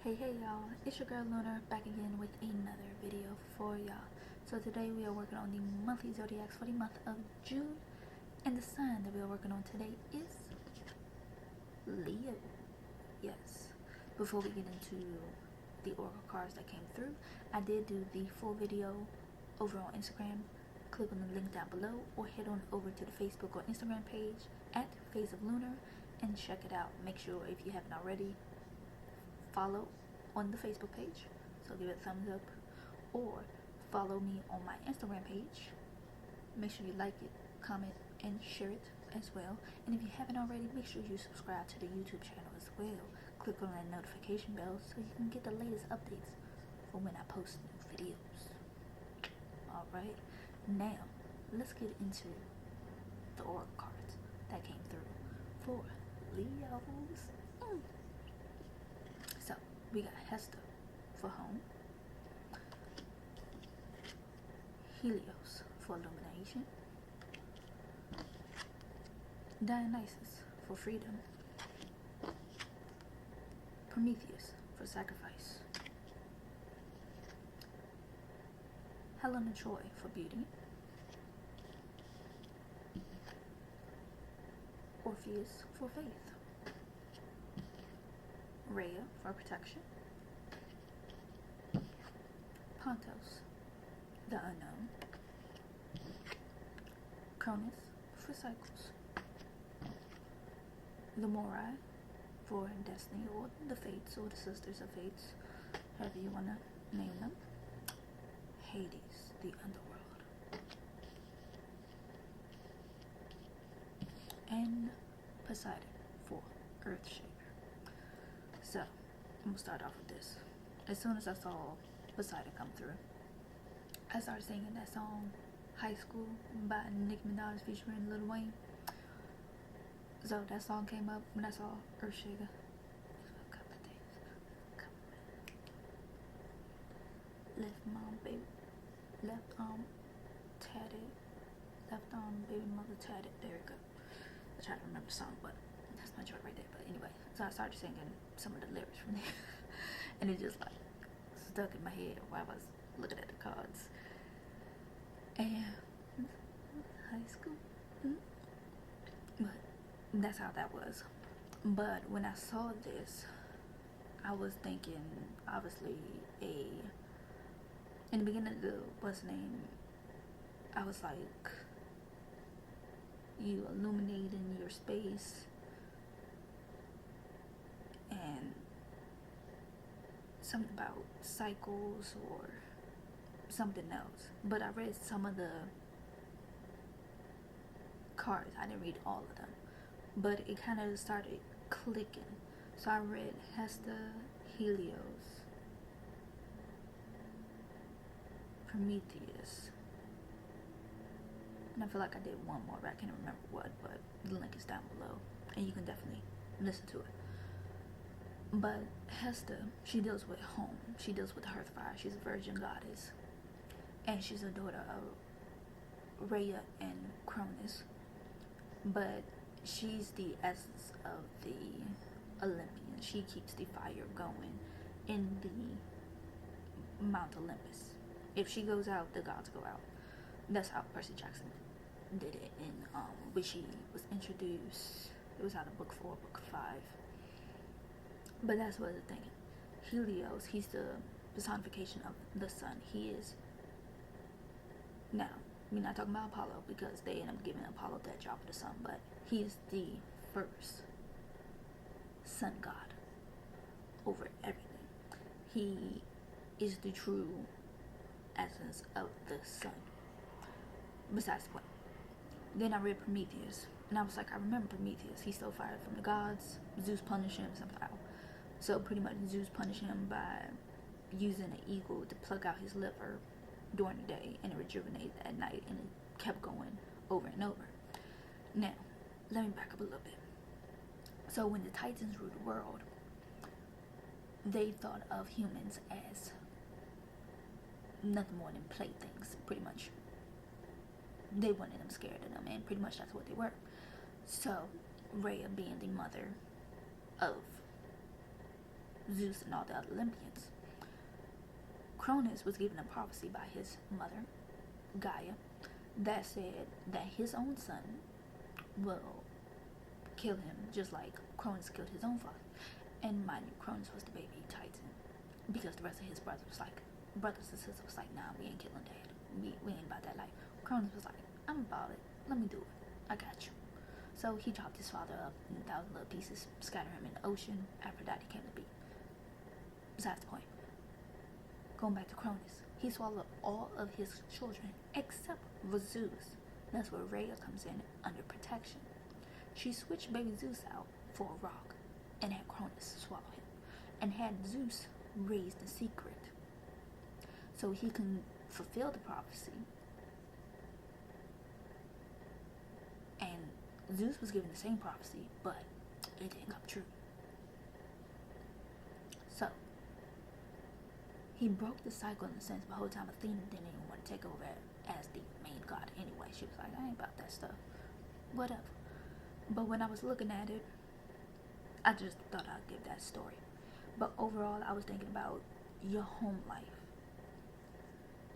Hey y'all, it's your girl Lunar back again with another video for y'all. So today we are working on the monthly zodiacs for the month of June, and the sign that we are working on today is Leo. Yes. Before we get into the oracle cards that came through, I did do the full video over on Instagram. Click on the link down below or head on over to the Facebook or Instagram page at Phaseoflunar and check it out. Make sure if you haven't already, follow on the Facebook page, so give it a thumbs up, or follow me on my Instagram page. Make sure you like it, comment, and share it as well. And if you haven't already, make sure you subscribe to the YouTube channel as well. Click on that notification bell so you can get the latest updates for when I post new videos. Alright, now let's get into the oracle cards that came through for Leos. So we got Hester for home, Helios for illumination, Dionysus for freedom, Prometheus for sacrifice, Helena Troy for beauty, Orpheus for faith, Rhea for protection, Pontos, the unknown, Cronus for cycles, the Morai for destiny or the fates or the sisters of fates, however you want to name them, Hades, the underworld, and Poseidon for Earthshaker. So, I'm going to start off with this. As soon as I saw Poseidon come through, I started singing that song, High School, by Nicki Minaj featuring Lil Wayne. So, that song came up when I saw Earthshaker. A couple of things. Left mom, baby. Left arm tatted. Left arm, baby mother tatted. There we go. I tried to remember the song, but that's my joke right there. But anyway, so I started singing some of the lyrics from there, and it just like stuck in my head while I was looking at the cards. And high school, but that's how that was. But when I saw this, I was thinking, obviously, in the beginning of the what's name, I was like, you illuminating your space and something about cycles or something else. But I read some of the cards. I didn't read all of them, but it kind of started clicking. So I read Hester, Helios, Prometheus, and I feel like I did one more, but I can't remember what, but the link is down below and you can definitely listen to it. But Hester, she deals with home. She deals with the hearth fire. She's a virgin goddess, and she's a daughter of Rhea and Cronus. But she's the essence of the Olympian. She keeps the fire going in the Mount Olympus. If she goes out, the gods go out. That's how Percy Jackson did it in when she was introduced. It was out of book 4, book 5. But that's what I'm thinking. Helios, he's the personification of the sun. He is, now, we're not talking about Apollo because they end up giving Apollo that job of the sun, but he is the first sun god over everything. He is the true essence of the sun. Besides the point. Then I read Prometheus, and I was like, I remember Prometheus. He stole fire from the gods. Zeus punished him somehow. So pretty much Zeus punished him by using an eagle to pluck out his liver during the day, and it rejuvenated at night, and it kept going over and over. Now, let me back up a little bit. So when the Titans ruled the world, they thought of humans as nothing more than playthings, pretty much. They wanted them scared of them, and pretty much that's what they were. So Rhea, being the mother of Zeus and all the other Olympians. Cronus was given a prophecy by his mother, Gaia, that said that his own son will kill him just like Cronus killed his own father. And mind you, Cronus was the baby Titan, because the rest of his brothers and sisters was like, nah, we ain't killing dad. We ain't about that life. Cronus was like, I'm about it. Let me do it. I got you. So he chopped his father up in 1,000 little pieces, scattered him in the ocean. After that, he came to be. Besides the point. Going back to Cronus, he swallowed all of his children except for Zeus. That's where Rhea comes in under protection. She switched baby Zeus out for a rock and had Cronus swallow him, and had Zeus raised in secret so he can fulfill the prophecy. And Zeus was given the same prophecy, but it didn't come true. So he broke the cycle in a sense. The whole time Athena didn't even want to take over as the main god anyway. She was like, I ain't about that stuff. Whatever. But when I was looking at it, I just thought I'd give that story. But overall, I was thinking about your home life.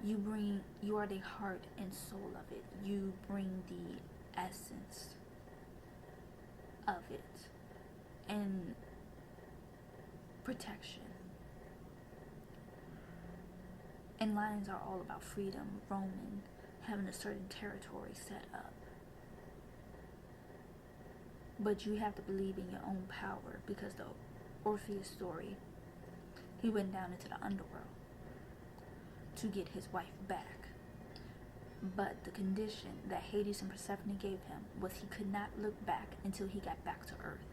You are the heart and soul of it. You bring the essence of it. And protection. And lions are all about freedom, roaming, having a certain territory set up. But you have to believe in your own power, because the Orpheus story, he went down into the underworld to get his wife back. But the condition that Hades and Persephone gave him was he could not look back until he got back to Earth.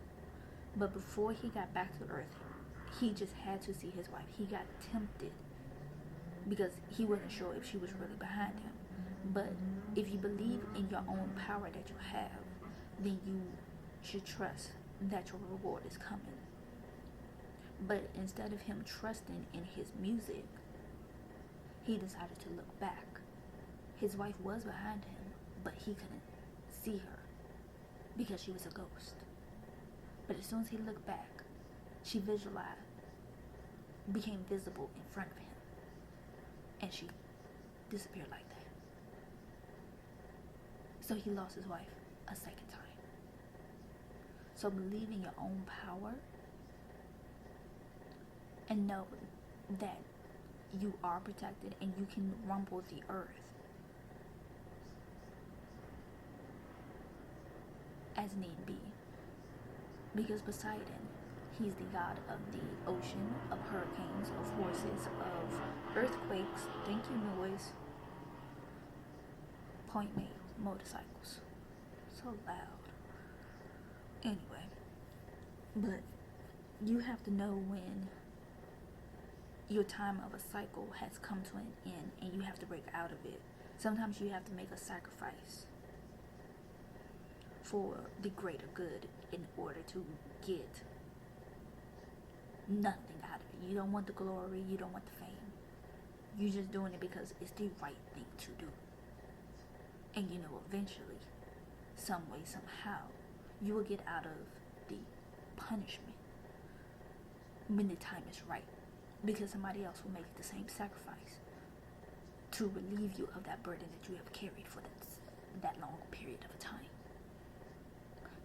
But before he got back to Earth, he just had to see his wife. He got tempted because he wasn't sure if she was really behind him. But if you believe in your own power that you have, then you should trust that your reward is coming. But instead of him trusting in his music, he decided to look back. His wife was behind him, but he couldn't see her because she was a ghost. But as soon as he looked back, she became visible in front of him, and she disappeared like that. So he lost his wife a second time. So believe in your own power and know that you are protected and you can rumble the earth as need be. Because Poseidon, he's the god of the ocean, of hurricanes, of horses, of earthquakes. Thank you, noise. Point me, motorcycles. So loud. Anyway, but you have to know when your time of a cycle has come to an end and you have to break out of it. Sometimes you have to make a sacrifice for the greater good in order to get nothing out of it. You don't want the glory, you don't want the fame. You're just doing it because it's the right thing to do. And you know, eventually, some way, somehow, you will get out of the punishment when the time is right. Because somebody else will make the same sacrifice to relieve you of that burden that you have carried for that long period of time.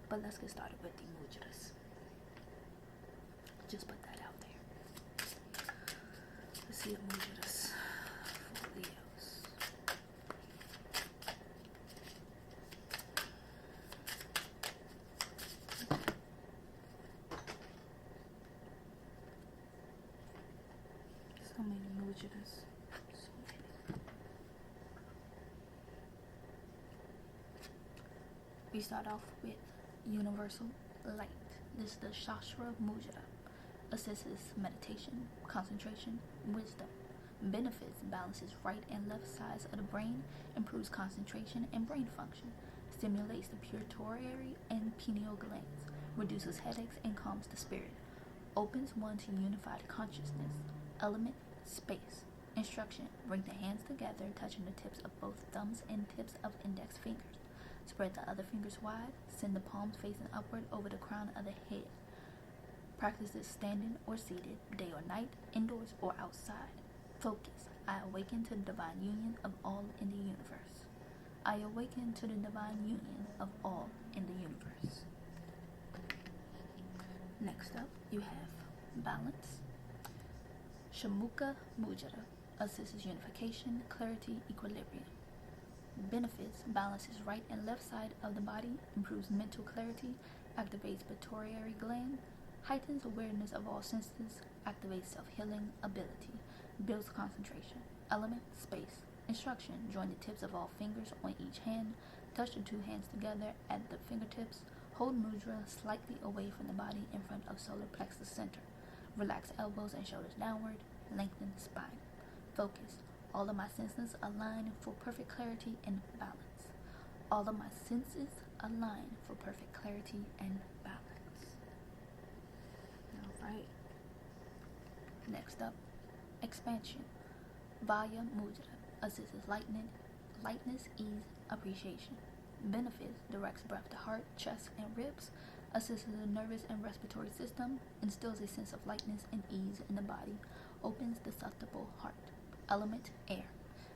But let's get started with the Mujiras. Just put that out there. Let's see the Mujiras for Leos. So many Mujiras. So many. We start off with Universal Light. This is the Shastra Mujira. Assists meditation, concentration, wisdom. Benefits: balances right and left sides of the brain, improves concentration and brain function, stimulates the pituitary and pineal glands, reduces headaches and calms the spirit, opens one to unified consciousness. Element: space. Instruction: bring the hands together, touching the tips of both thumbs and tips of index fingers. Spread the other fingers wide. Send the palms facing upward over the crown of the head. Practice this standing or seated. night, indoors or outside. Focus. I awaken to the divine union of all in the universe. I awaken to the divine union of all in the universe. Next up, you have balance. Shamuka Mujara assists unification, clarity, equilibrium. Benefits: balances right and left side of the body, improves mental clarity, activates pituitary gland, heightens awareness of all senses, activates self-healing ability, builds concentration. Element: space. Instruction: join the tips of all fingers on each hand, touch the two hands together at the fingertips, hold mudra slightly away from the body in front of solar plexus center. Relax elbows and shoulders downward, lengthen spine. Focus. All of my senses align for perfect clarity and balance. All of my senses align for perfect clarity and balance. Alright. Next up, expansion. Vaya Mudra assists lightness, ease, appreciation. Benefits: directs breath to heart, chest, and ribs, assists the nervous and respiratory system, instills a sense of lightness and ease in the body, opens the susceptible heart. Element: air.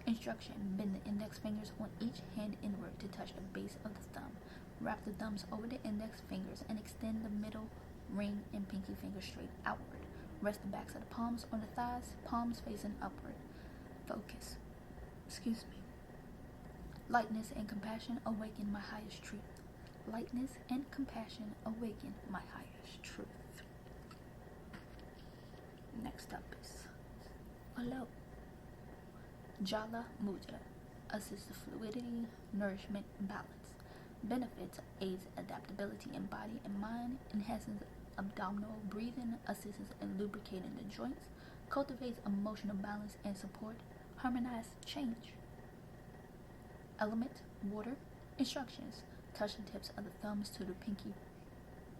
Instruction: bend the index fingers on each hand inward to touch the base of the thumb. Wrap the thumbs over the index fingers and extend the middle ring and pinky fingers straight outward. Rest the backs of the palms on the thighs, palms facing upward. Focus. Lightness and compassion awaken my highest truth. Lightness and compassion awaken my highest truth. Next up is Hello. Jala Mudra assists the fluidity, nourishment, balance. Benefits: aids adaptability in body and mind, enhances abdominal breathing, assists in lubricating the joints, cultivates emotional balance and support, harmonize change. Element: water. Instructions: touch the tips of the thumbs to the pinky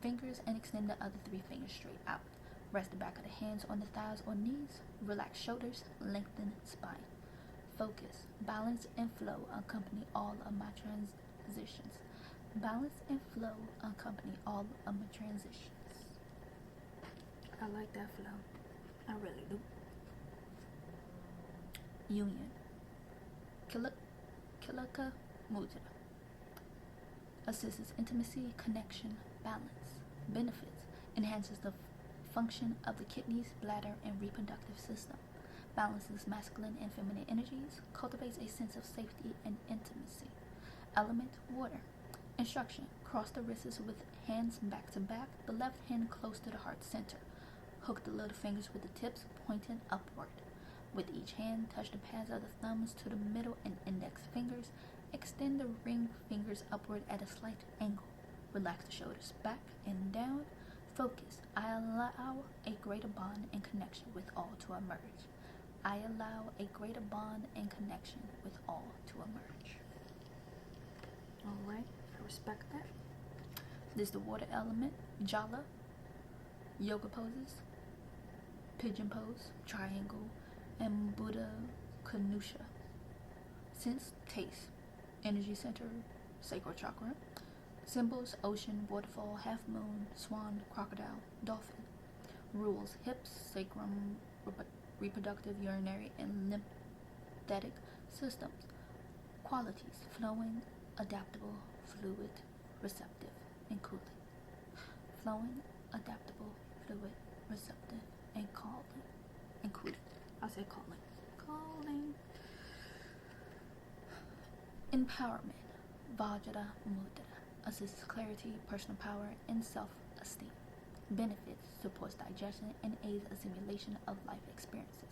fingers and extend the other three fingers straight out. Rest the back of the hands on the thighs or knees. Relax shoulders, lengthen spine. Focus. Balance and flow accompany all of my transitions. Balance and flow accompany all of my transitions. I like that flow. I really do. Union. Kilaka Mudra assists intimacy, connection, balance. Benefits: enhances the function of the kidneys, bladder, and reproductive system. Balances masculine and feminine energies, cultivates a sense of safety and intimacy. Element: water. Instruction: cross the wrists with hands back to back, the left hand close to the heart center. Hook the little fingers with the tips pointing upward. With each hand, touch the pads of the thumbs to the middle and index fingers. Extend the ring fingers upward at a slight angle. Relax the shoulders back and down. Focus. I allow a greater bond and connection with all to emerge. I allow a greater bond and connection with all to emerge. Alright, I respect that. This is the water element. Jala, yoga poses, pigeon pose, triangle, and Buddha Kanusha. Sense: taste, energy center, sacral chakra. Symbols: ocean, waterfall, half moon, swan, crocodile, dolphin. Rules: hips, sacrum, reproductive, urinary, and lymphatic systems. Qualities: flowing, adaptable, fluid, receptive, and cooling. Flowing, adaptable, fluid, receptive, and calling, and cooling. I'll say calling. Calling. Empowerment. Vajra Mudra assists clarity, personal power, and self-esteem. Benefits: supports digestion and aids assimilation of life experiences.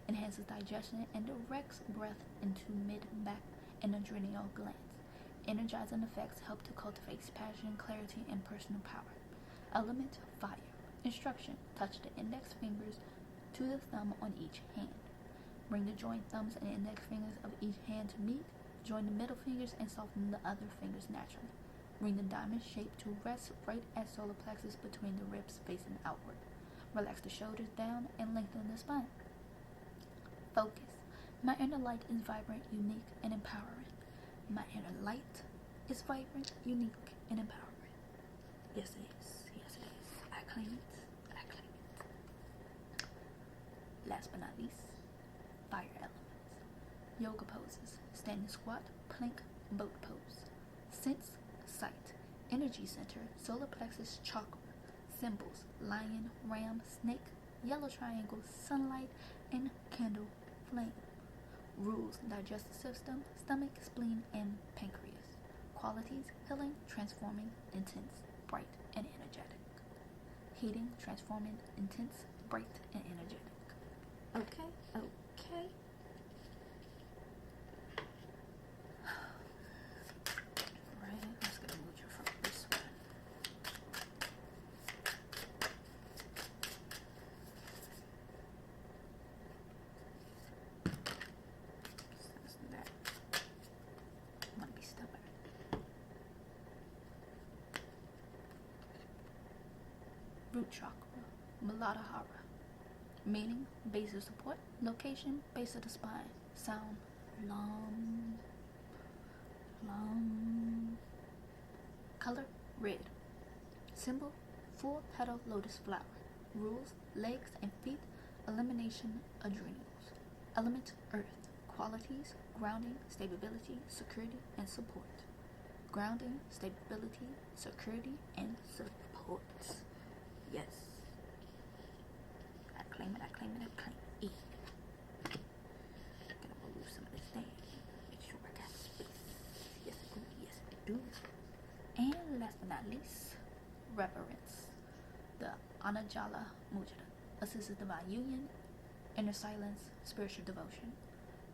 Enhances digestion and directs breath into mid-back and adrenal glands. Energizing effects help to cultivate passion, clarity, and personal power. Element: fire. Instruction: touch the index fingers to the thumb on each hand. Bring the joint thumbs and index fingers of each hand to meet. Join the middle fingers and soften the other fingers naturally. Bring the diamond shape to rest right at solar plexus between the ribs facing outward. Relax the shoulders down and lengthen the spine. Focus. My inner light is vibrant, unique, and empowering. My inner light is vibrant, unique, and empowering. Yes, it is. Yes, it is. I claim it. I claim it. last but not least, fire elements. Yoga poses, standing squat, plank, boat pose. Sense, sight, energy center, solar plexus chakra. Symbols, lion, ram, snake, yellow triangle, sunlight, and candle flame. Rules, digestive system, stomach, spleen, and pancreas. Qualities, healing, transforming, intense, bright, and energetic. Heating, transforming, intense, bright, and energetic. Okay. Right, let's get a mojo from this one. Since that, I'm gonna be stubborn. Root chakra, Muladhara. Meaning, base of support. Location, base of the spine. Sound, long. Color, red. Symbol, full petal lotus flower. Rules, legs and feet. Elimination, adrenals. Element, earth. Qualities, grounding, stability, security, and support. Grounding, stability, security, and support. Yes. I claim it. E. Gonna move some of this thing. Make sure I got space. Yes, I do. And last but not least, reverence. The Anajala Mudra assists divine union, inner silence, spiritual devotion.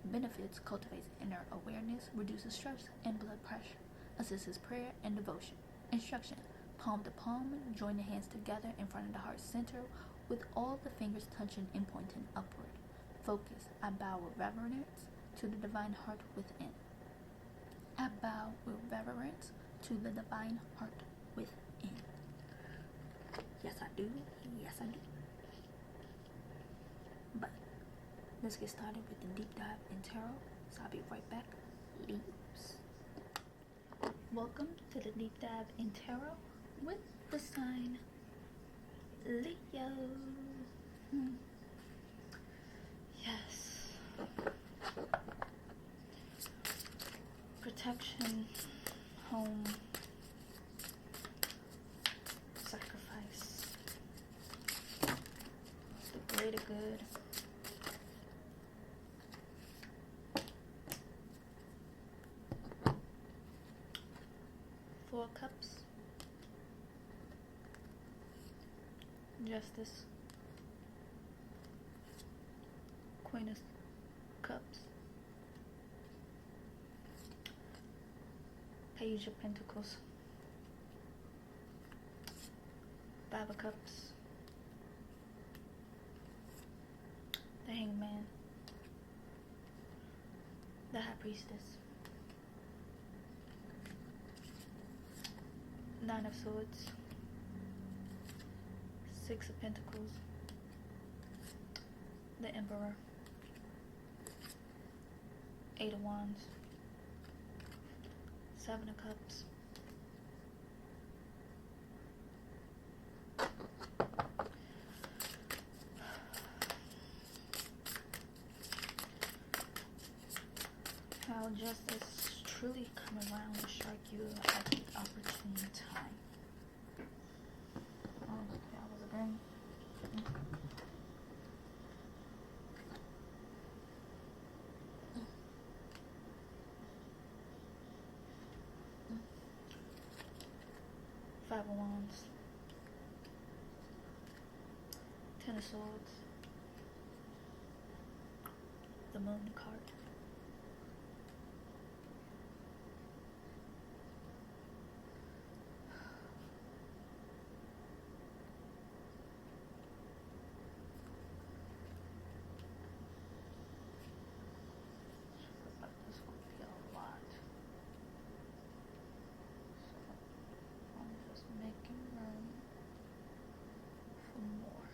Benefits, cultivates inner awareness, reduces stress and blood pressure, assists prayer and devotion. Instruction, palm to palm, join the hands together in front of the heart center with all the fingers touching and pointing upward. Focus, I bow with reverence to the divine heart within. I bow with reverence to the divine heart within. Yes, I do. But let's get started with the deep dive in tarot. So I'll be right back. Leaves. Welcome to the deep dive in tarot with the sign Leo. Yes. Protection, home, sacrifice, the greater good. Four Cups, Justice, Queen of Cups, Page of Pentacles, Five of Cups, the Hangman, the High Priestess, Nine of Swords, Six of Pentacles, the Emperor, Eight of Wands, Seven of Cups, how justice truly come around to strike you at the opportune time. Oh, that was a bang. Five of Wands, Ten of Swords, the Moon card, this would be a lot. So I'm just making room for more.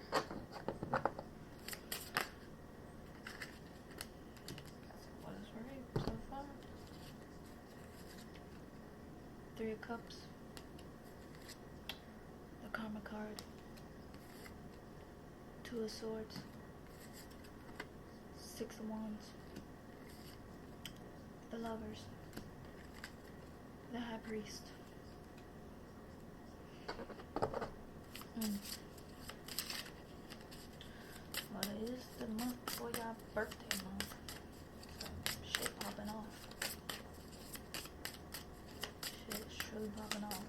That's what is right so far. Three of Cups, the Karma card, Two of Swords, Six of Wands. The Lovers. The High Priest. Well, it is the month before y'all birthday month. So, shit popping off. Shit is truly popping off.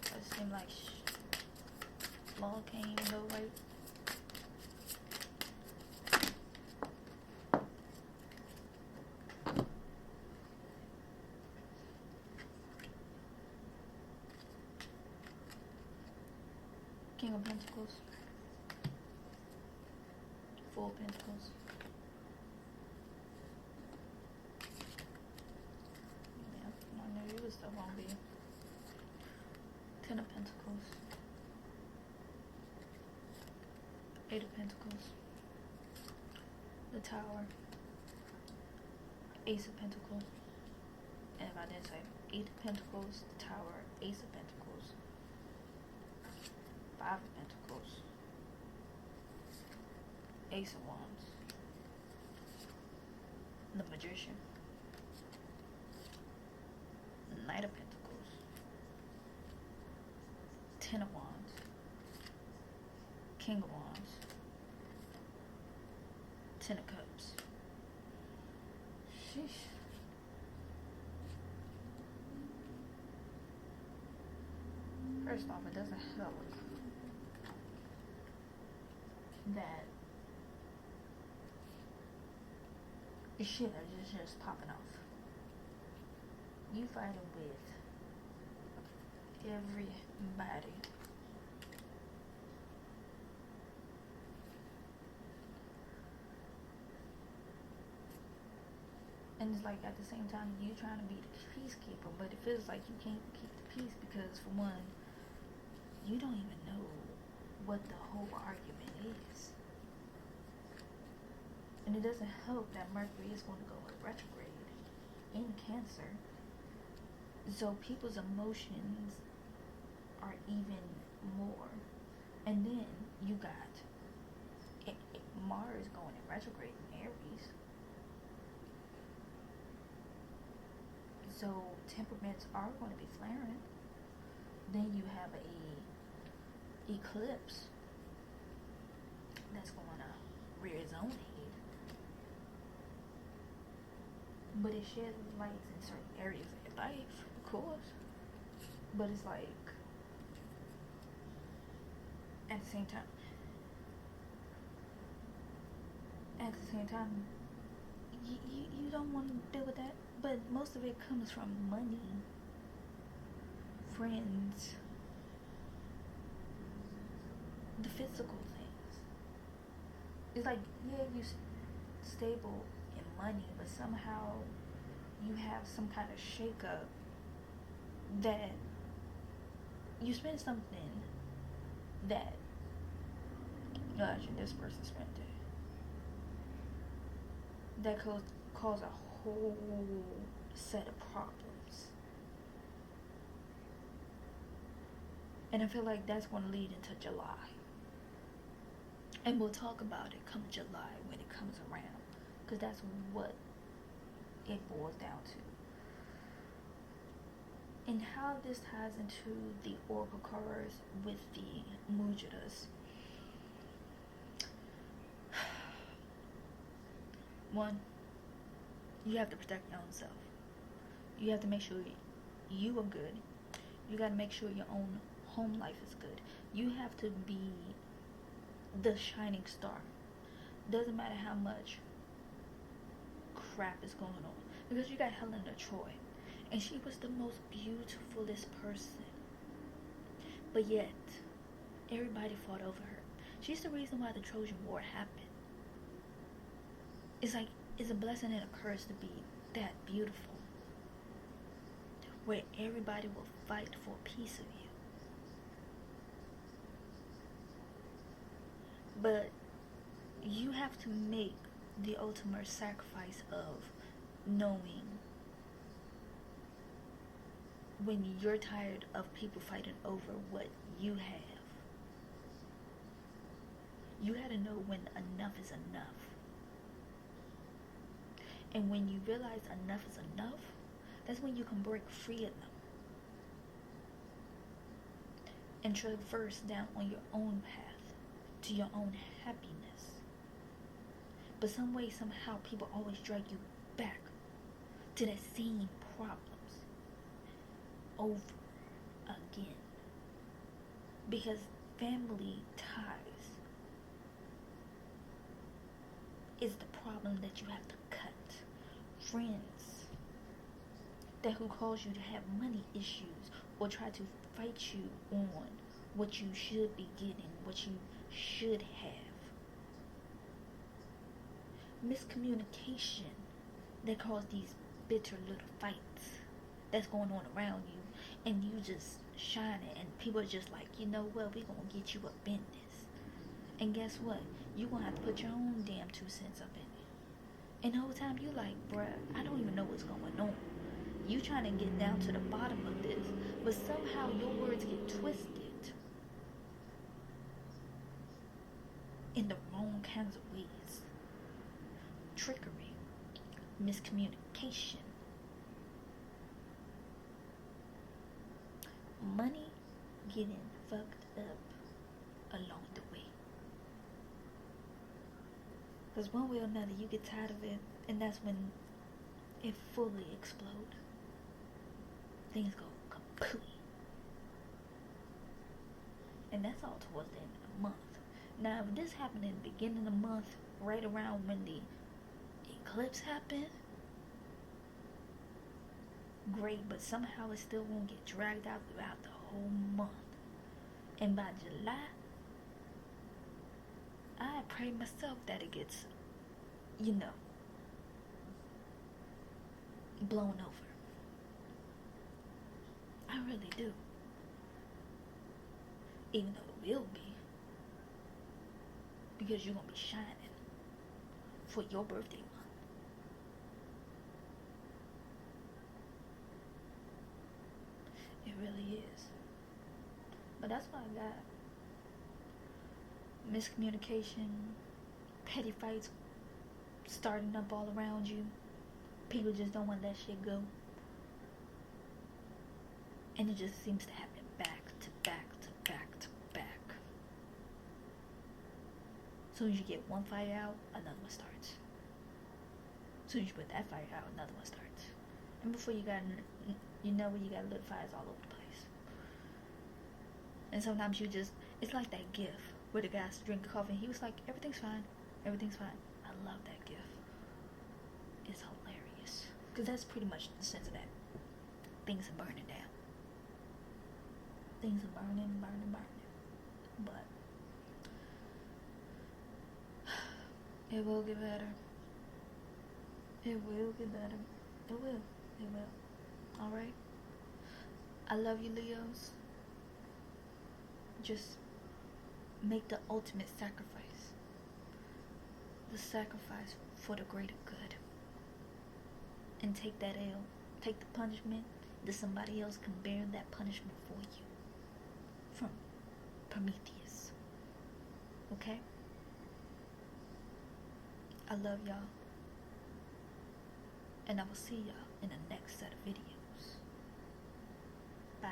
It seemed like law can't even go right. King of Pentacles. Four of Pentacles. Yeah, I knew you was still gonna be. Ten of Pentacles. Eight of Pentacles. The Tower. Ace of Pentacles. And if I didn't say Eight of Pentacles, the Tower, Ace of Pentacles, Five of Pentacles, Ace of Wands, the Magician, Knight of Pentacles, Ten of Wands, King of Wands, Ten of Cups. Sheesh. First off, it doesn't help that shit is just popping off. You fighting with everybody. And it's like at the same time you trying to be the peacekeeper, but it feels like you can't keep the peace because for one, you don't even know what the whole argument is. And it doesn't help that Mercury is going to go retrograde in Cancer. So people's emotions are even more. And then you got Mars going in retrograde in Aries. So temperaments are going to be flaring. Then you have a eclipse that's going to rear its own head, but it sheds lights in certain areas of your life, of course, but it's like at the same time you don't want to deal with that, but most of it comes from money, friends, the physical things. It's like, yeah, you stable in money, but somehow you have some kind of shake-up that you spend something that this person spent it, that cause a whole set of problems. And I feel like that's going to lead into July. And we'll talk about it come July when it comes around, because that's what it boils down to. And how this ties into the oracle cards with the mujadas. One, you have to protect your own self. You have to make sure you are good. You got to make sure your own home life is good. You have to be the shining star. Doesn't matter how much crap is going on, because you got Helena of Troy, and she was the most beautifulest person, but yet everybody fought over her. She's the reason why the Trojan War happened. It's like, it's a blessing and a curse to be that beautiful, where everybody will fight for a piece of you. But you have to make the ultimate sacrifice of knowing when you're tired of people fighting over what you have. You gotta know when enough is enough. And when you realize enough is enough, that's when you can break free of them and traverse down on your own path to your own happiness. But some way, somehow, people always drag you back to the same problems over again. Because family ties is the problem that you have to cut. Friends that who cause you to have money issues or try to fight you on what you should be getting, what you should have. Miscommunication that cause these bitter little fights that's going on around you, and you just shining, and people are just like, you know what, we gonna get you up in this. And guess what? You gonna have to put your own damn 2 cents up in it. And the whole time you like, bruh, I don't even know what's going on. You trying to get down to the bottom of this, but somehow your words get twisted in the wrong kinds of ways. Trickery, miscommunication, money getting fucked up along the way. Because one way or another, you get tired of it, and that's when it fully explodes. Things go kapooey. And that's all towards the end of the month. Now, if this happened in the beginning of the month, right around when the eclipse happened, great, but somehow it still won't get dragged out throughout the whole month. And by July, I pray myself that it gets, blown over. I really do. Even though it will be. Because you're going to be shining for your birthday month. It really is. But that's what I got. Miscommunication, petty fights starting up all around you. People just don't want that shit go. And it just seems to happen back to back to back to back. As soon as you get one fire out, another one starts. As soon as you put that fire out, another one starts. And before you got little fires all over the place. And sometimes it's like that gif where the guy's drinking coffee and he was like, everything's fine. Everything's fine. I love that gif. It's hilarious. Because that's pretty much the sense of that. Things are burning down. Things are burning. But it will get better. It will get better. It will. Alright? I love you, Leos. Just make the ultimate sacrifice. The sacrifice for the greater good. And take that L. Take the punishment that somebody else can bear that punishment for you. From Prometheus. Okay? I love y'all. And I will see y'all in the next set of videos. Bye.